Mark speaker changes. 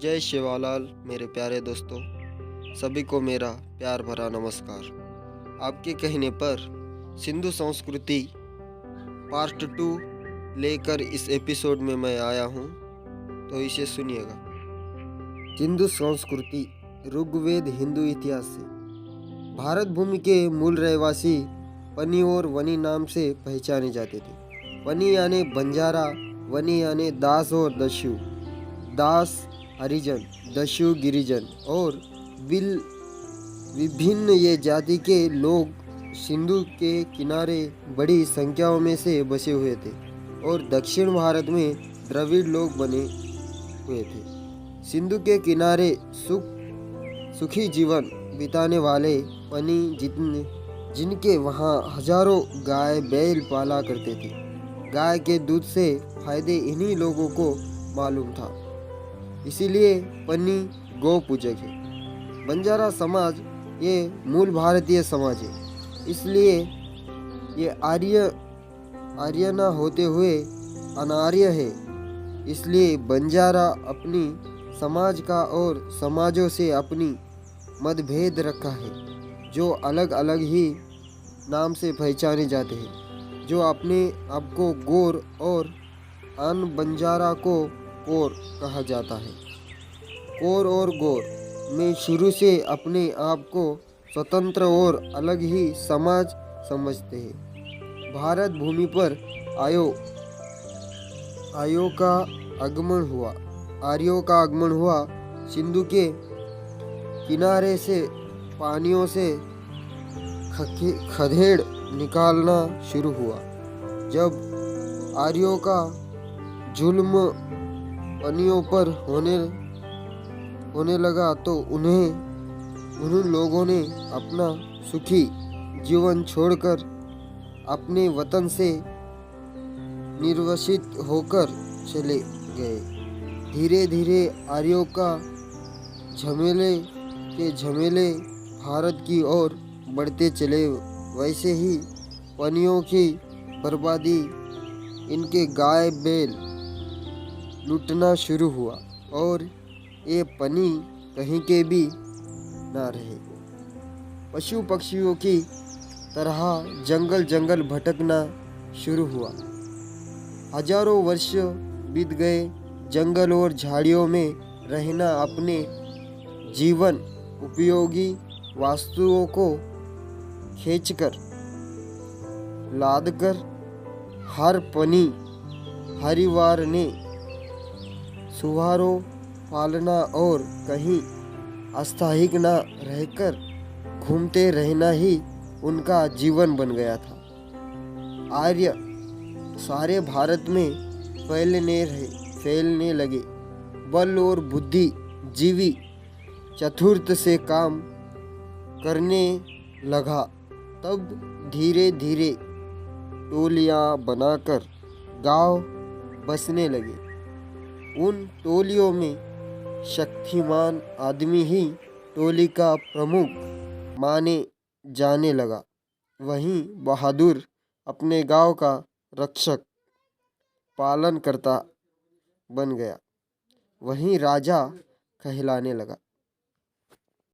Speaker 1: जय शिवालाल मेरे प्यारे दोस्तों, सभी को मेरा प्यार भरा नमस्कार। आपके कहने पर सिंधु संस्कृति पार्ट 2 लेकर इस एपिसोड में मैं आया हूँ, तो इसे सुनिएगा। सिंधु संस्कृति ऋग्वेद हिंदू इतिहास से भारत भूमि के मूल रहवासी पनी और वनी नाम से पहचाने जाते थे। पनी यानी बंजारा, वनी यानी दास और दस्यु, दास हरिजन, दस्यु गिरिजन और विभिन्न ये जाति के लोग सिंधु के किनारे बड़ी संख्याओं में से बसे हुए थे और दक्षिण भारत में द्रविड़ लोग बने हुए थे। सिंधु के किनारे सुखी जीवन बिताने वाले पनी जिनके वहाँ हजारों गाय बैल पाला करते थे। गाय के दूध से फायदे इन्हीं लोगों को मालूम था, इसीलिए पन्नी गौ पूजक है। बंजारा समाज ये मूल भारतीय समाज है, इसलिए ये आर्य न होते हुए अनार्य है। इसलिए बंजारा अपनी समाज का और समाजों से अपनी मतभेद रखा है, जो अलग अलग ही नाम से पहचाने जाते हैं, जो अपने आप को गोर और अन बंजारा को कोर कहा जाता है। कोर और गोर में शुरू से अपने आप को स्वतंत्र और अलग ही समाज समझते हैं। भारत भूमि पर आर्यों का आगमन हुआ। सिंधु के किनारे से पानियों से खदेड़ निकालना शुरू हुआ। जब आर्यों का जुल्म पनियों पर होने लगा तो उन लोगों ने अपना सुखी जीवन छोड़कर अपने वतन से निर्वसित होकर चले गए। धीरे धीरे आर्यों का झमेले भारत की ओर बढ़ते चले। वैसे ही पनियों की बर्बादी, इनके गाय बैल लूटना शुरू हुआ और ये पनी कहीं के भी ना रहे। पशु पक्षियों की तरह जंगल भटकना शुरू हुआ। हजारों वर्ष बीत गए। जंगल और झाड़ियों में रहना अपने जीवन उपयोगी वस्तुओं को खींचकर लादकर हर पनी हरिवार ने सुवारों पालना और कहीं अस्थायी न रहकर घूमते रहना ही उनका जीवन बन गया था। आर्य सारे भारत में फैलने लगे। बल और बुद्धि जीवी चतुर्थ से काम करने लगा। तब धीरे धीरे टोलियां बनाकर गांव बसने लगे। उन टोलियों में शक्तिमान आदमी ही टोली का प्रमुख माने जाने लगा। वहीं बहादुर अपने गांव का रक्षक पालन करता बन गया। वहीं राजा कहलाने लगा।